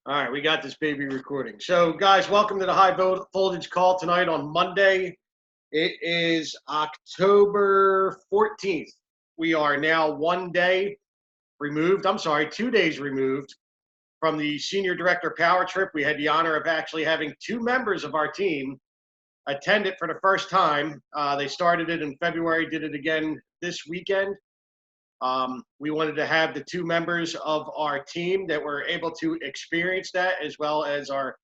All right, we got this baby recording. So, guys, welcome to the high voltage call tonight on Monday. It is October 14th. We are now 1 day removed, 2 days removed from the senior director Powertrip. We had the honor of actually having two members of our team attend it for the first time. They started it in February, did it again this weekend. We wanted to have the two members of our team that were able to experience that, as well as our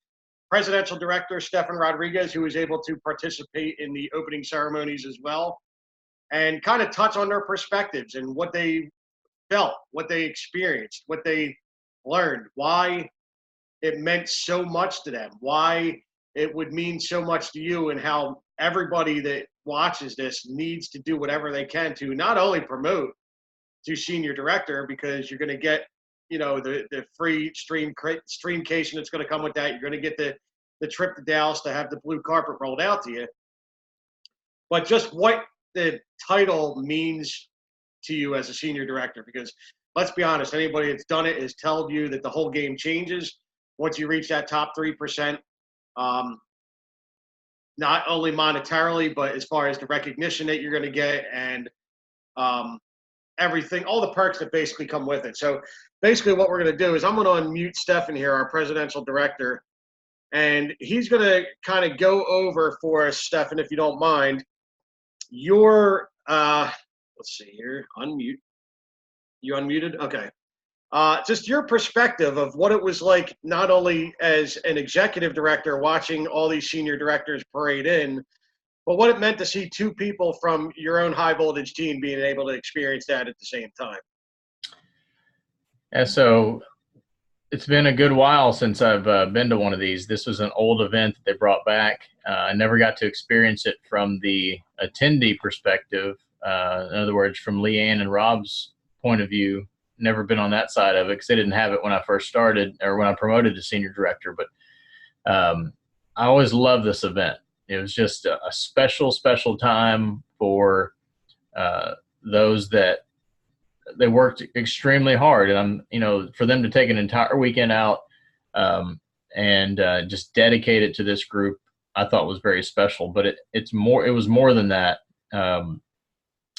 presidential director, Stefan Rodriguez, who was able to participate in the opening ceremonies as well, and kind of touch on their perspectives and what they felt, what they experienced, what they learned, why it meant so much to them, why it would mean so much to you, and how everybody that watches this needs to do whatever they can to not only promote to senior director, because you're going to get, the free streamcation that's going to come with that. You're going to get the trip to Dallas to have the blue carpet rolled out to you. But just what the title means to you as a senior director, because let's be honest, anybody that's done it has told you that the whole game changes once you reach that top 3%. Not only monetarily, but as far as the recognition that you're going to get, and everything, all the perks that basically come with it. So basically what we're going to do is I'm going to unmute Stefan here, our presidential director, and he's going to kind of go over for us, Stefan, if you don't mind, your, let's see here, unmute. You unmuted? Okay. Just your perspective of what it was like, not only as an executive director watching all these senior directors parade in, but what it meant to see two people from your own high voltage team being able to experience that at the same time. Yeah, so it's been a good while since I've been to one of these. This was an old event that they brought back. I never got to experience it from the attendee perspective. In other words, from Leeann and Rob's point of view, never been on that side of it because they didn't have it when I first started or when I promoted to senior director. But I always loved this event. It was just a special, special time for those that they worked extremely hard. And for them to take an entire weekend out and just dedicate it to this group, I thought was very special. But it was more than that.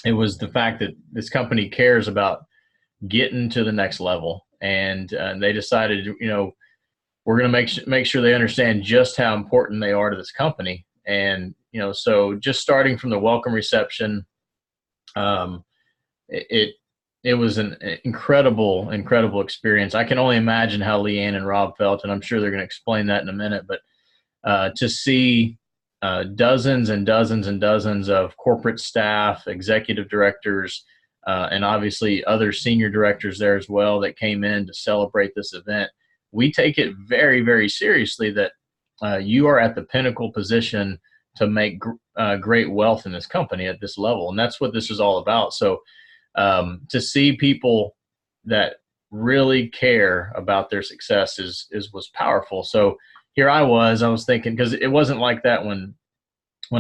It was the fact that this company cares about getting to the next level, and they decided, we're going to make sure they understand just how important they are to this company. And so just starting from the welcome reception, it was an incredible experience. I can only imagine how Leeann and Rob felt, and I'm sure they're going to explain that in a minute. But to see dozens and dozens and dozens of corporate staff, executive directors, and obviously other senior directors there as well that came in to celebrate this event, we take it very, very seriously that you are at the pinnacle position to make great wealth in this company at this level. And that's what this is all about. So to see people that really care about their success was powerful. So here I was thinking, because it wasn't like that when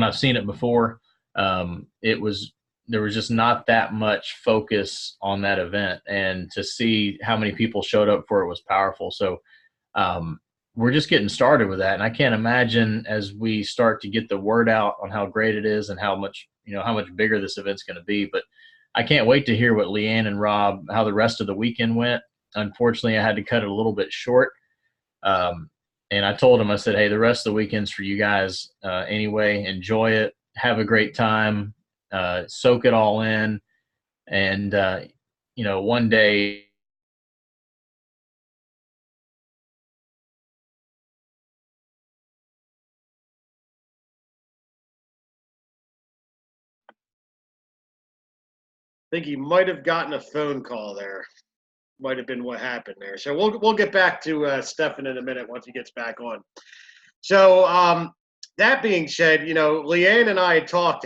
I've seen it before. There was just not that much focus on that event, and to see how many people showed up for it was powerful. So we're just getting started with that, and I can't imagine as we start to get the word out on how great it is and how much bigger this event's going to be. But I can't wait to hear what Leeann and Rob, how the rest of the weekend went. Unfortunately, I had to cut it a little bit short. And I told them, I said, hey, the rest of the weekend's for you guys anyway. Enjoy it. Have a great time. Soak it all in. And, one day, I think he might have gotten a phone call there. Might have been what happened there. So we'll get back to Stefan in a minute once he gets back on. So that being said, Leeann and I had talked,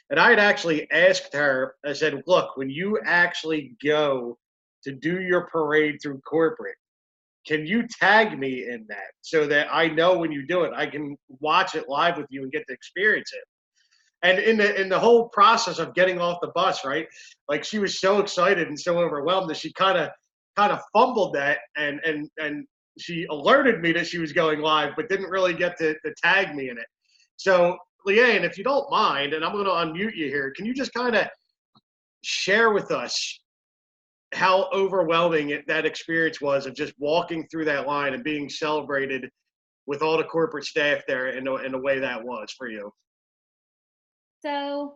and I had actually asked her, I said, look, when you actually go to do your parade through corporate, can you tag me in that so that I know when you do it, I can watch it live with you and get to experience it? And in the whole process of getting off the bus, right? Like, she was so excited and so overwhelmed that she kind of fumbled that and she alerted me that she was going live, but didn't really get to tag me in it. So, Leeann, if you don't mind, and I'm going to unmute you here, can you just kind of share with us how overwhelming that experience was of just walking through that line and being celebrated with all the corporate staff there in the way that was for you? So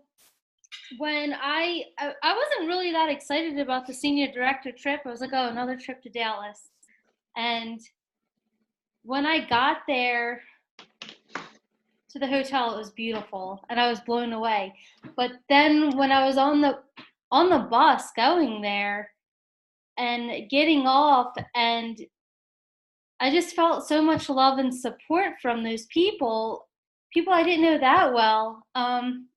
when I wasn't really that excited about the senior director trip. I was like, oh, another trip to Dallas. And when I got there to the hotel, it was beautiful and I was blown away. But then when I was on the bus going there and getting off, and I just felt so much love and support from those people I didn't know that well.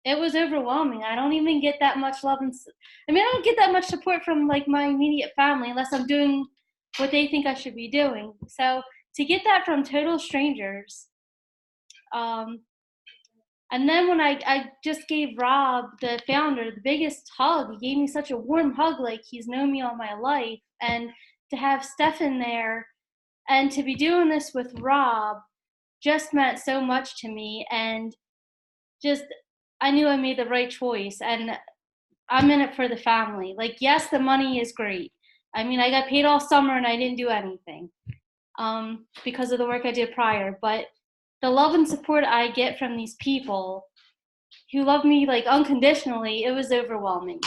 It was overwhelming. I don't even get that much love I don't get that much support from like my immediate family unless I'm doing what they think I should be doing. So to get that from total strangers, and then when I just gave Rob, the founder, the biggest hug. He gave me such a warm hug, like he's known me all my life. And to have Stefan there and to be doing this with Rob just meant so much to me. And just, I knew I made the right choice. And I'm in it for the family. Like, yes, the money is great. I got paid all summer and I didn't do anything because of the work I did prior. But the love and support I get from these people who love me like unconditionally, it was overwhelming.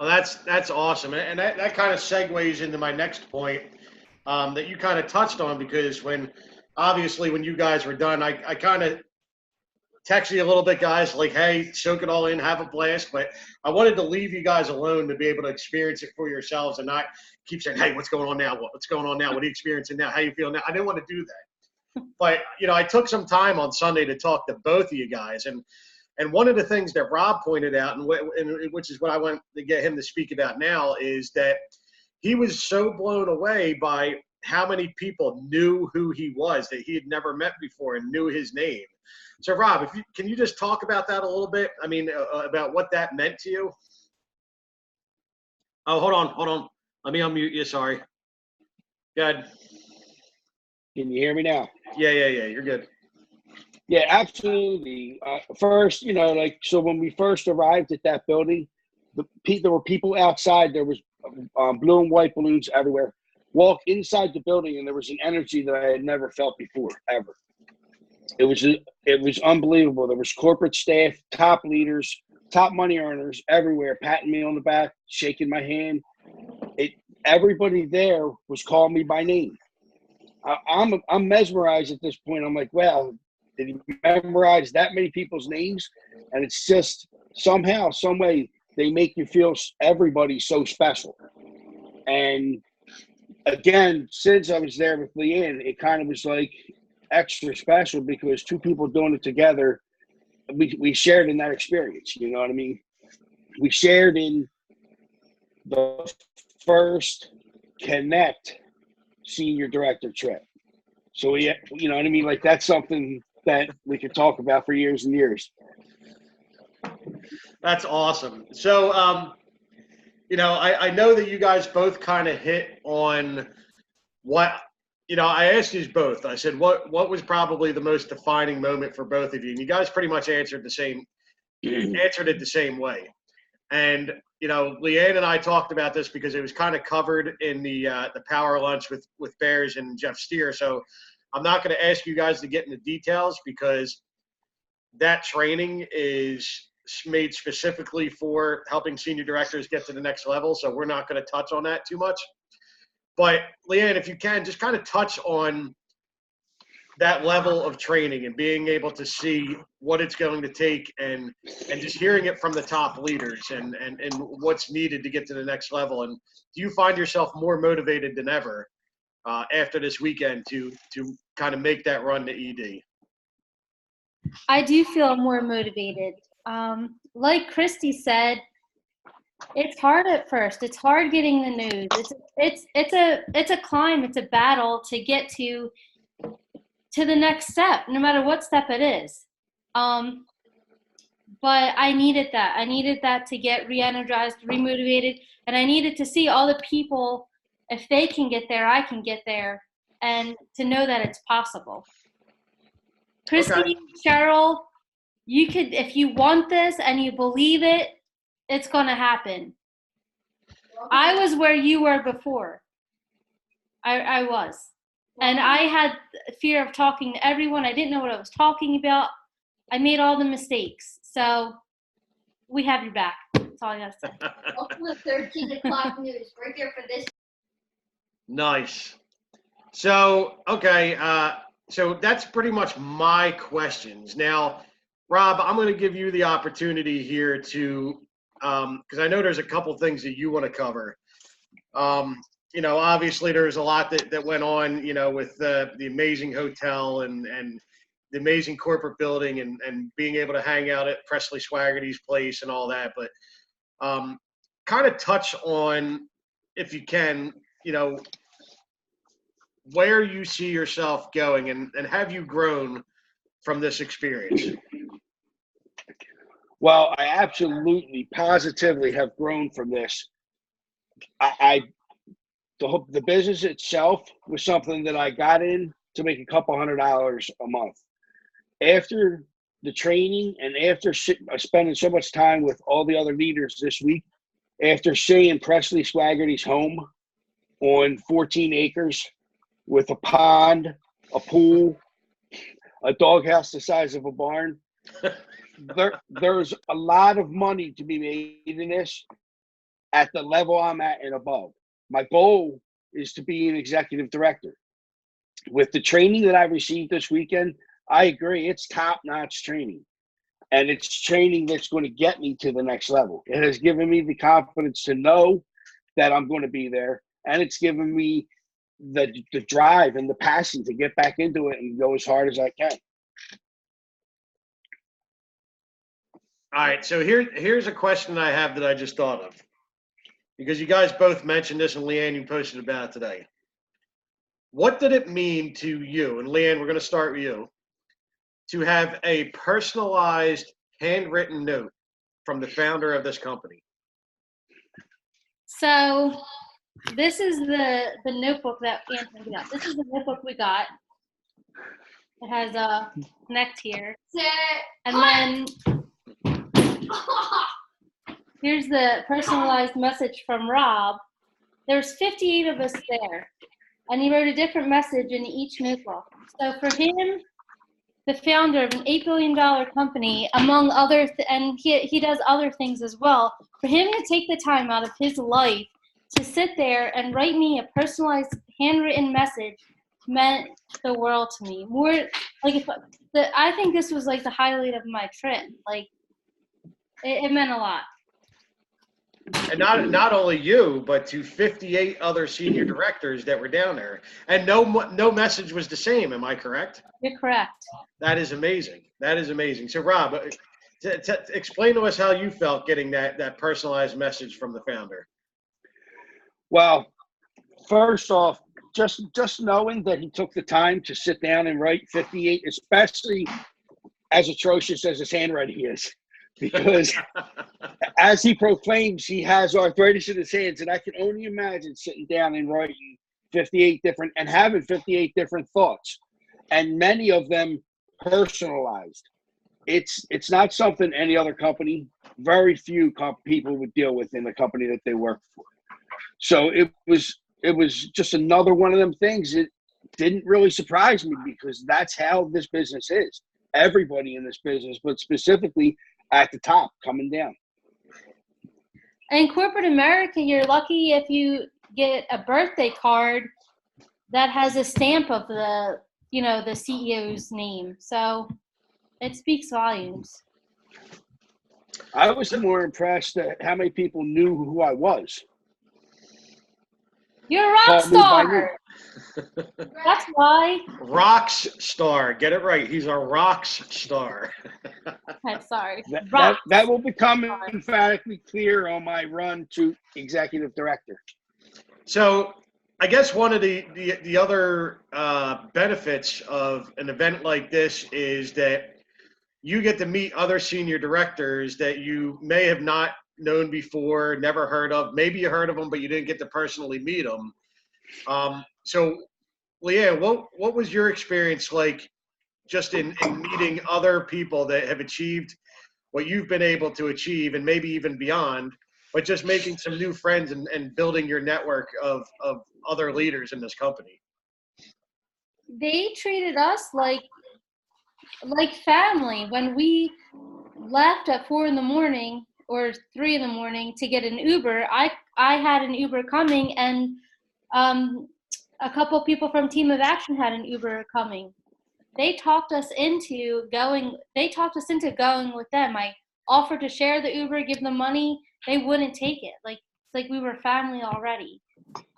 Well, that's awesome. And that kind of segues into my next point that you kind of touched on, because when you guys were done, I kind of texted you a little bit, guys, like, hey, soak it all in, have a blast. But I wanted to leave you guys alone to be able to experience it for yourselves and not keep saying, hey, what's going on now? What's going on now? What are you experiencing now? How you feeling now? I didn't want to do that. But, I took some time on Sunday to talk to both of you guys. And one of the things that Rob pointed out, and which is what I want to get him to speak about now, is that he was so blown away by how many people knew who he was that he had never met before and knew his name. So, Rob, can you just talk about that a little bit? About what that meant to you? Oh, hold on. Let me unmute you. Sorry. Good. Can you hear me now? Yeah. You're good. Yeah, absolutely. First, so when we first arrived at that building, there were people outside. There was blue and white balloons everywhere. Walk inside the building, and there was an energy that I had never felt before, ever. It was unbelievable. There was corporate staff, top leaders, top money earners everywhere, patting me on the back, shaking my hand. Everybody there was calling me by name. I'm mesmerized at this point. I'm like, well, did he memorize that many people's names? And it's just somehow, some way, they make you feel everybody so special. And again, since I was there with Leeann, it kind of was like extra special because two people doing it together, we shared in that experience. You know what I mean? We shared in the first Connect senior director trip. So you know what I mean? Like, that's something that we could talk about for years and years. That's awesome. So, I know that you guys both kind of hit on what, I asked you both. I said, what was probably the most defining moment for both of you? And you guys pretty much answered it the same way. And, Leeann and I talked about this because it was kind of covered in the power lunch with Bears and Jeff Steer. So I'm not going to ask you guys to get into details because that training is made specifically for helping senior directors get to the next level. So we're not going to touch on that too much. But Leeann, if you can, just kind of touch on that level of training and being able to see what it's going to take and just hearing it from the top leaders and what's needed to get to the next level. And do you find yourself more motivated than ever after this weekend to kind of make that run to ED? I do feel more motivated. Like Christy said, it's hard at first. It's hard getting the news. It's a climb. It's a battle to get to the next step, no matter what step it is. But I needed that. I needed that to get re-energized, remotivated, and I needed to see all the people if they can get there, I can get there, and to know that it's possible. Christy, Okay. Cheryl, you could, if you want this and you believe it, it's going to happen. I was where you were before. I was. And I had fear of talking to everyone. I didn't know what I was talking about. I made all the mistakes. So we have your back. That's all I got to say. Welcome to 13 o'clock news. Right here for this. Nice. So, okay. So that's pretty much my questions. Now, Rob, I'm going to give you the opportunity here to, because I know there's a couple things that you want to cover. You know, obviously there's a lot that went on, you know, with the amazing hotel and the amazing corporate building and being able to hang out at Presley Swaggerty's place and all that. But kind of touch on, if you can, you know, where you see yourself going and have you grown from this experience? Well, I absolutely, positively have grown from this. The business itself was something that I got in to make a couple $100 a month. After the training and after spending so much time with all the other leaders this week, after seeing Presley Swaggerty's home on 14 acres with a pond, a pool, a doghouse the size of a barn, there's a lot of money to be made in this at the level I'm at and above. My goal is to be an executive director. With the training that I received this weekend, I agree, it's top-notch training. And it's training that's going to get me to the next level. It has given me the confidence to know that I'm going to be there. And it's given me the drive and the passion to get back into it and go as hard as I can. All right, so here's a question I have that I just thought of. Because you guys both mentioned this, and Leeann, you posted about it today. What did it mean to you, and Leeann, we're going to start with you, to have a personalized handwritten note from the founder of this company? So this is the notebook that Anthony got. This is the notebook we got. It has a connect here. And then here's the personalized message from Rob. There's 58 of us there, and he wrote a different message in each notebook. So for him, the founder of an $8 billion company, among other, and he does other things as well, for him to take the time out of his life to sit there and write me a personalized handwritten message meant the world to me. More like I think this was like the highlight of my trip. Like it meant a lot. And not only you, but to 58 other senior directors that were down there. And no message was the same. Am I correct? You're correct. That is amazing. That is amazing. So, Rob, explain to us how you felt getting that personalized message from the founder. Well, first off, just knowing that he took the time to sit down and write 58, especially as atrocious as his handwriting is, because as he proclaims, he has arthritis in his hands, and I can only imagine sitting down and writing 58 different and having 58 different thoughts, and many of them personalized. It's not something any other company, very few people would deal with in the company that they work for. So it was just another one of them things. It didn't really surprise me because that's how this business is. Everybody in this business, but specifically at the top, coming down. In corporate America, you're lucky if you get a birthday card that has a stamp of the CEO's name. So it speaks volumes. I was more impressed at how many people knew who I was. You're a rock star. That's why. Rockstar. Get it right. He's a Rockstar. I'm sorry. That will become emphatically clear on my run to executive director. So I guess one of the other benefits of an event like this is that you get to meet other senior directors that you may have not known before, never heard of. Maybe you heard of them, but you didn't get to personally meet them. So, Leeann, what was your experience like just in meeting other people that have achieved what you've been able to achieve and maybe even beyond, but just making some new friends and building your network of other leaders in this company? They treated us like family. When we left at 4 a.m. or 3 a.m. to get an Uber, I had an Uber coming, and a couple people from Team of Action had an Uber coming. They talked us into going with them. I offered to share the Uber, give them money. They wouldn't take it. Like, it's like we were family already.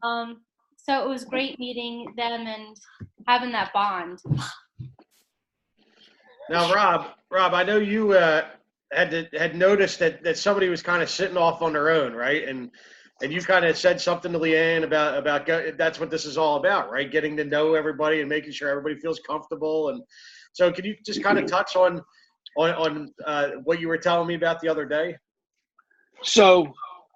So it was great meeting them and having that bond. Now, Rob, I know you had noticed that somebody was kind of sitting off on their own, right? And you kind of said something to Leeann about that's what this is all about, right? Getting to know everybody and making sure everybody feels comfortable. And so, can you just kind of touch on what you were telling me about the other day? So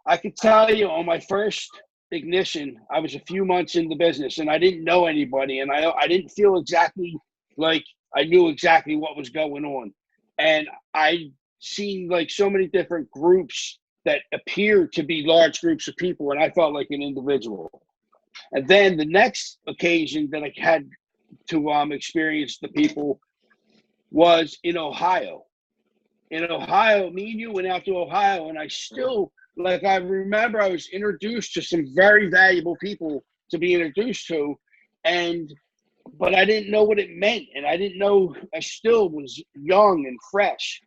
I could tell you, on my first ignition, I was a few months in the business and I didn't know anybody, and I didn't feel exactly like I knew exactly what was going on. And I seen like so many different groups that appeared to be large groups of people, and I felt like an individual. And then the next occasion that I had to experience the people was in Ohio. In Ohio, me and you went out to Ohio, and I still, like, I remember I was introduced to some very valuable people to be introduced to, but I didn't know what it meant, and I didn't know, I still was young and fresh.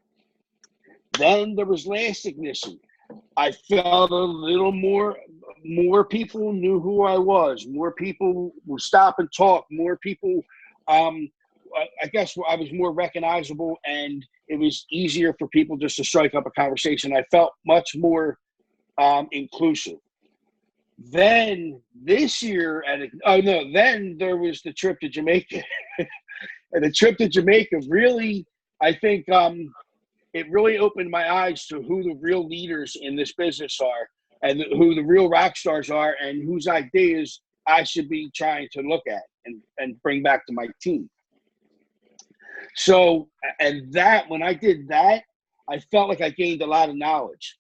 Then there was last ignition. I felt a little more people knew who I was. More people would stop and talk. More people, I guess I was more recognizable, and it was easier for people just to strike up a conversation. I felt much more inclusive. Then this year, then there was the trip to Jamaica. And the trip to Jamaica really, I think, it really opened my eyes to who the real leaders in this business are, and who the real rock stars are, and whose ideas I should be trying to look at and bring back to my team. So, and that, when I did that, I felt like I gained a lot of knowledge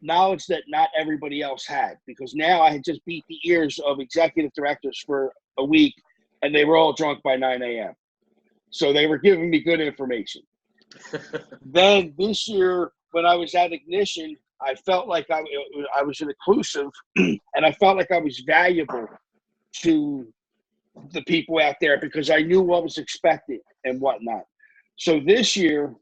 that not everybody else had, because now I had just beat the ears of executive directors for a week, and they were all drunk by 9 a.m. So they were giving me good information. Then this year, when I was at Ignition, I felt like I was inclusive, and I felt like I was valuable to the people out there because I knew what was expected and whatnot. So this year,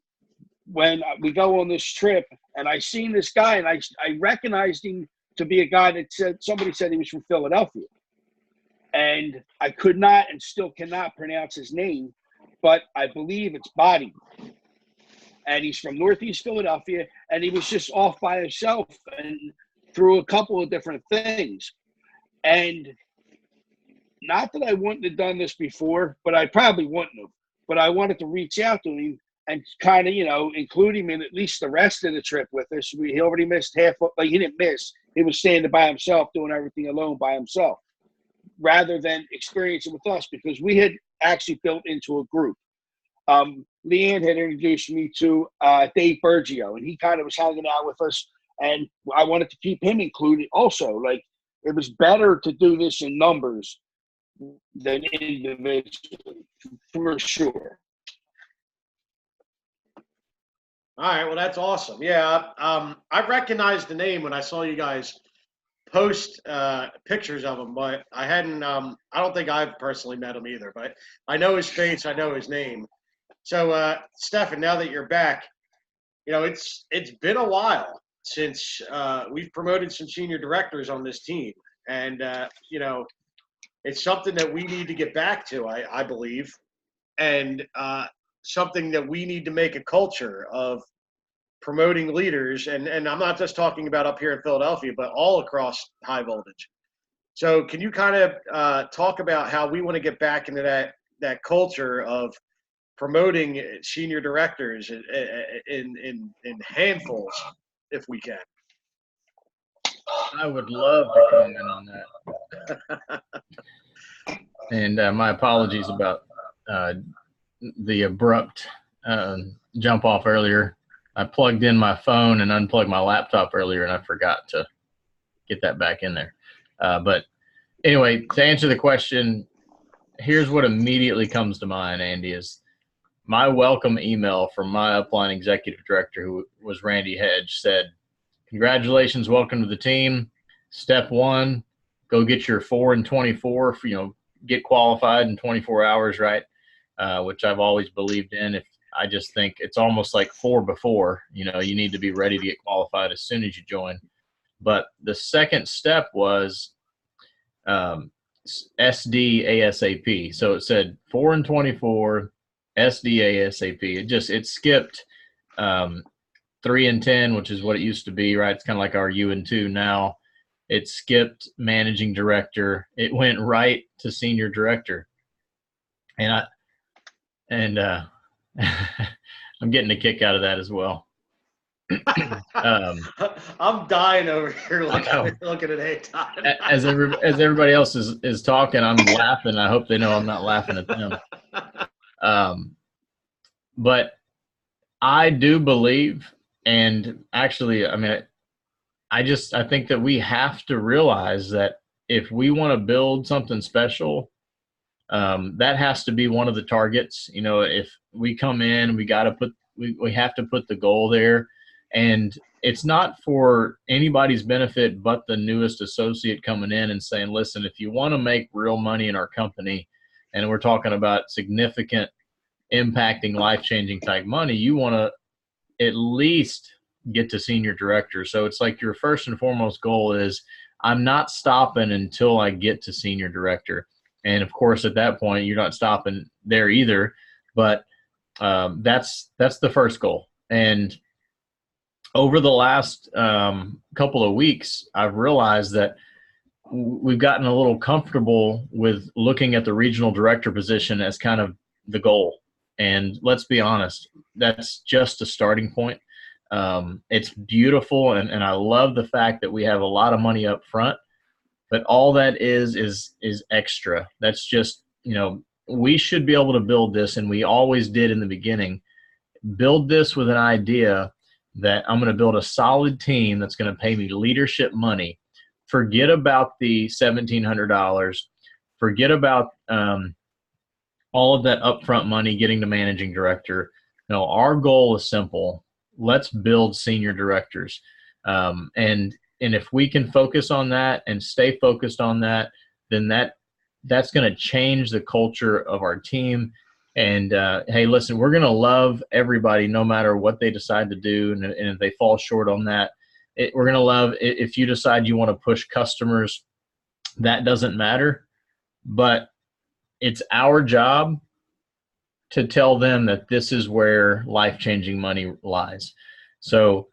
when we go on this trip, and I seen this guy, and I recognized him to be a guy that somebody said he was from Philadelphia. And I could not and still cannot pronounce his name, but I believe it's Body. And he's from Northeast Philadelphia, and he was just off by himself and through a couple of different things. And not that I wouldn't have done this before, but I probably wouldn't have. But I wanted to reach out to him and kind of, include him in at least the rest of the trip with us. He already missed half. Like, he didn't miss. He was standing by himself, doing everything alone by himself, rather than experiencing with us, because we had actually built into a group. Leeann had introduced me to Dave Bergio, and he kind of was hanging out with us, and I wanted to keep him included also. Like, it was better to do this in numbers than individually, for sure. All right, well, that's awesome. Yeah, I recognized the name when I saw you guys post pictures of him, but I hadn't. I don't think I've personally met him either, but I know his face, I know his name. So, Stefan, now that you're back, it's been a while since we've promoted some senior directors on this team, and it's something that we need to get back to, I believe, and something that we need to make a culture of promoting leaders, and I'm not just talking about up here in Philadelphia, but all across high voltage. So can you kind of talk about how we want to get back into that culture of promoting senior directors in handfuls, if we can? I would love to comment on that. And my apologies about the abrupt jump off earlier. I plugged in my phone and unplugged my laptop earlier, and I forgot to get that back in there. But anyway, to answer the question, here's what immediately comes to mind, Andy, is my welcome email from my upline executive director, who was Randy Hedge, said, "Congratulations, welcome to the team. Step one, go get your 4 and 24, get qualified in 24 hours, right?" Which I've always believed in. I just think it's almost like 4 before, you need to be ready to get qualified as soon as you join. But the second step was SD ASAP. So it said 4 and 24, SD ASAP. It skipped 3 and 10, which is what it used to be, right? It's kind of like our U and 2 now. It skipped managing director. It went right to senior director. And I'm getting a kick out of that as well. I'm dying over here looking at A-Time. As everybody else is talking, I'm laughing. I hope they know I'm not laughing at them. But I do believe, and actually, I mean, I think that we have to realize that if we want to build something special, that has to be one of the targets. If we come in, we have to put the goal there. And it's not for anybody's benefit but the newest associate coming in and saying, listen, if you want to make real money in our company, and we're talking about significant impacting, life-changing type money, you want to at least get to senior director. So it's like your first and foremost goal is, I'm not stopping until I get to senior director. And of course, at that point, you're not stopping there either. But that's the first goal. And over the last couple of weeks, I've realized that we've gotten a little comfortable with looking at the regional director position as kind of the goal. And let's be honest, that's just a starting point. It's beautiful, and I love the fact that we have a lot of money up front, but all that is extra. That's just, we should be able to build this, and we always did in the beginning, build this with an idea that I'm going to build a solid team that's going to pay me leadership money. Forget about the $1,700. Forget about all of that upfront money getting to managing director. Our goal is simple. Let's build senior directors. And if we can focus on that and stay focused on that, then that's going to change the culture of our team. And hey, listen, we're going to love everybody no matter what they decide to do. And if they fall short on that, we're going to love if you decide you want to push customers, that doesn't matter. But it's our job to tell them that this is where life-changing money lies. So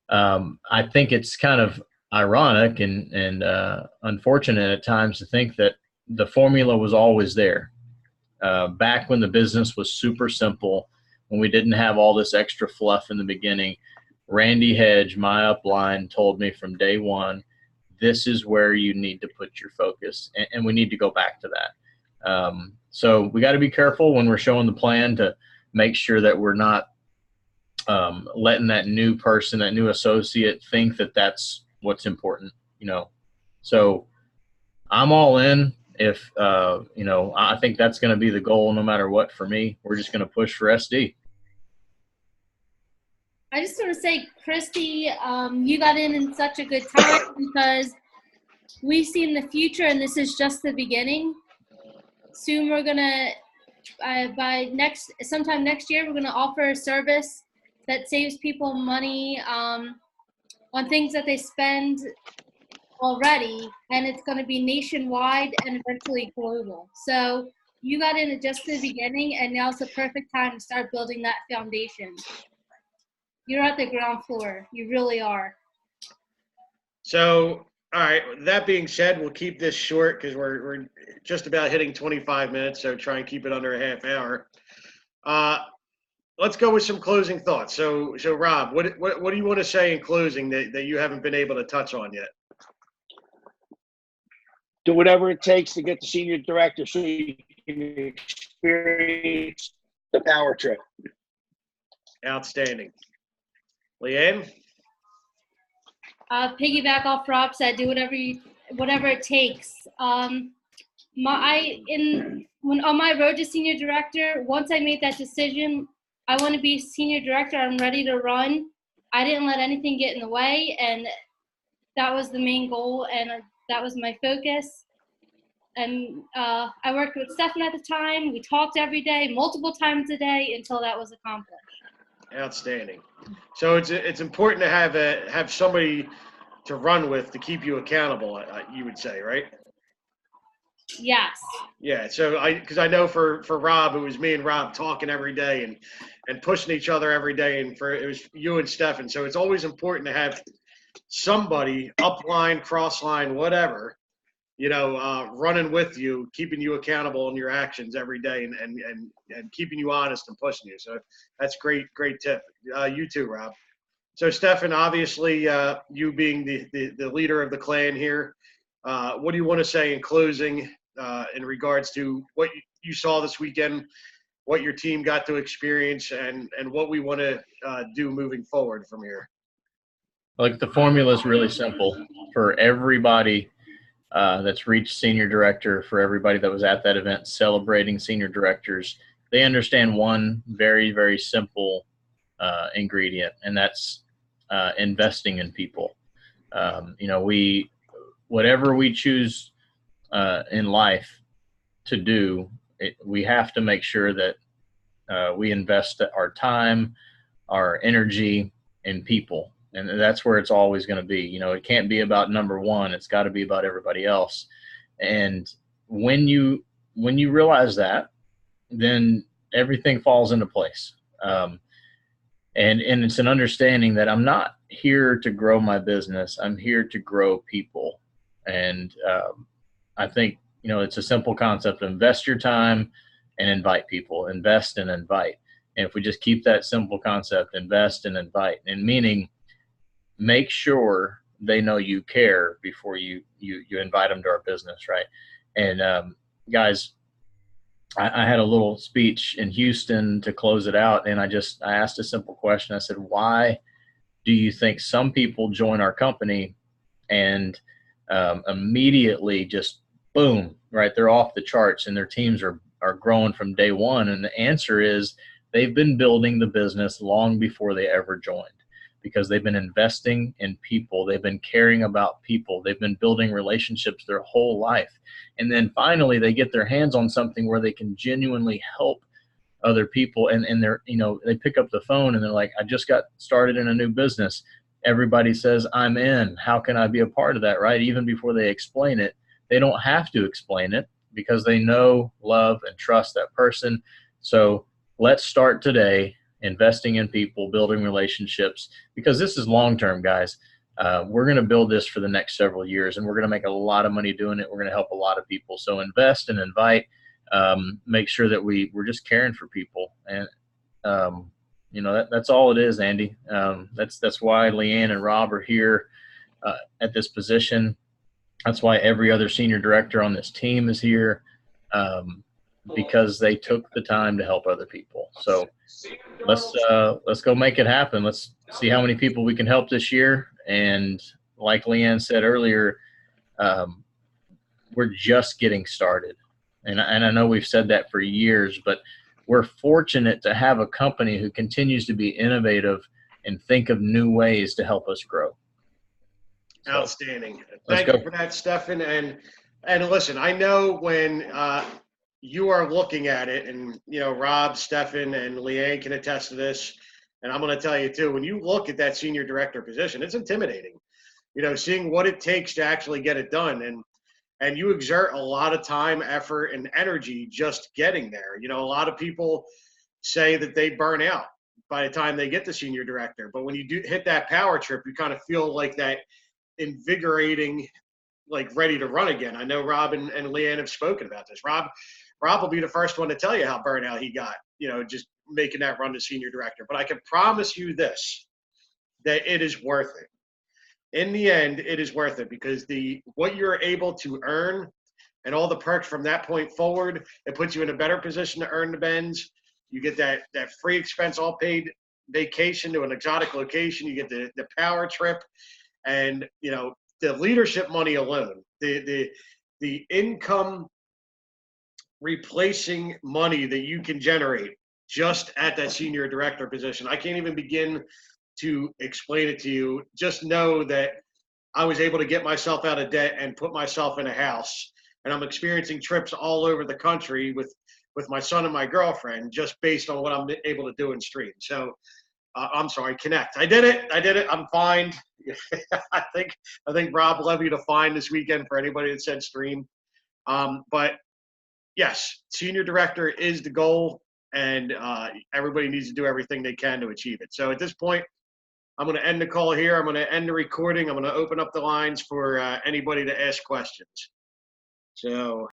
I think it's kind of ironic and unfortunate at times to think that the formula was always there. Back when the business was super simple, when we didn't have all this extra fluff in the beginning, Randy Hedge, my upline, told me from day one, this is where you need to put your focus, and we need to go back to that. So we got to be careful when we're showing the plan to make sure that we're not letting that new person, that new associate, think that that's what's important, So I'm all in. If, I think that's going to be the goal no matter what for me. We're just going to push for SD. I just want to say, Christy, you got in such a good time because we see in the future, and this is just the beginning. Soon we're going to, sometime next year, we're going to offer a service that saves people money on things that they spend already, and it's going to be nationwide and eventually global. So you got in at just the beginning, and now's the perfect time to start building that foundation. You're at the ground floor. You really are. So, all right, that being said, we'll keep this short because we're just about hitting 25 minutes, so try and keep it under a half hour. Let's go with some closing thoughts. So Rob, what do you want to say in closing that you haven't been able to touch on yet? do whatever it takes to get the senior director so you can experience the power trip. Outstanding. Leeann? Piggyback off Rob said, do whatever it takes. When on my road to senior director, once I made that decision, I want to be senior director. I'm ready to run. I didn't let anything get in the way, and that was the main goal, and that was my focus. And I worked with Stefan at the time. We talked every day, multiple times a day, until that was accomplished. Outstanding. So it's important to have somebody to run with to keep you accountable, you would say, right? Yes. Yeah. So because I know for Rob, it was me and Rob talking every day and pushing each other every day, and it was you and Stefan. So it's always important to have somebody upline, crossline, whatever, running with you, keeping you accountable in your actions every day, and keeping you honest and pushing you. So that's great tip. You too, Rob. So Stefan, obviously, you being the leader of the clan here, what do you want to say in closing in regards to what you saw this weekend, what your team got to experience, and what we want to do moving forward from here? Like, the formula is really simple for everybody that's reached senior director, for everybody that was at that event celebrating senior directors. They understand one very, very simple ingredient, and that's investing in people. Whatever we choose in life to do, we have to make sure that we invest our time, our energy in people. And that's where it's always going to be. It can't be about number one. It's got to be about everybody else. And when you realize that, then everything falls into place. And it's an understanding that I'm not here to grow my business. I'm here to grow people. And I think, it's a simple concept. Invest your time and invite people. Invest and invite. And if we just keep that simple concept, invest and invite, and meaning make sure they know you care before you invite them to our business, right? And guys, I had a little speech in Houston to close it out, and I asked a simple question. I said, why do you think some people join our company and immediately just boom, right, they're off the charts and their teams are growing from day one? And the answer is they've been building the business long before they ever joined, because they've been investing in people. They've been caring about people. They've been building relationships their whole life. And then finally they get their hands on something where they can genuinely help other people. And they're, they pick up the phone and they're like, I just got started in a new business. Everybody says I'm in. How can I be a part of that, right? Even before they explain it, they don't have to explain it because they know, love, and trust that person. So let's start today investing in people, building relationships, because this is long-term, guys. We're going to build this for the next several years, and we're going to make a lot of money doing it. We're going to help a lot of people. So invest and invite. Make sure that we're just caring for people. And, that's all it is, Andy. That's why Leeann and Rob are here at this position. That's why every other senior director on this team is here, because they took the time to help other people. So let's go make it happen. Let's see how many people we can help this year. And like Leeann said earlier, we're just getting started. And I know we've said that for years, but we're fortunate to have a company who continues to be innovative and think of new ways to help us grow. Outstanding. Thank you for that, Stefan. And listen, I know when you are looking at it, and Rob, Stefan, and Leeann can attest to this, and I'm going to tell you too, when you look at that senior director position, it's intimidating. Seeing what it takes to actually get it done, and you exert a lot of time, effort, and energy just getting there. A lot of people say that they burn out by the time they get to senior director, but when you do hit that power trip, you kind of feel like that invigorating, like ready to run again. I know Rob and Leeann have spoken about this. Rob will be the first one to tell you how burnout he got, just making that run to senior director. But I can promise you this, that it is worth it. In the end, it is worth it, because what you're able to earn and all the perks from that point forward. It puts you in a better position to earn the bends. You get that free expense all paid vacation to an exotic location. You get the power trip, and the leadership money alone, the income replacing money that you can generate just at that senior director position. I can't even begin to explain it to you. Just know that I was able to get myself out of debt and put myself in a house, and I'm experiencing trips all over the country with my son and my girlfriend just based on what I'm able to do in stream. So I'm sorry, connect. I did it. I'm fine. I think Rob levied a fine this weekend for anybody that said stream. But yes, senior director is the goal, and everybody needs to do everything they can to achieve it. So at this point, I'm going to end the call here. I'm going to end the recording. I'm going to open up the lines for anybody to ask questions. So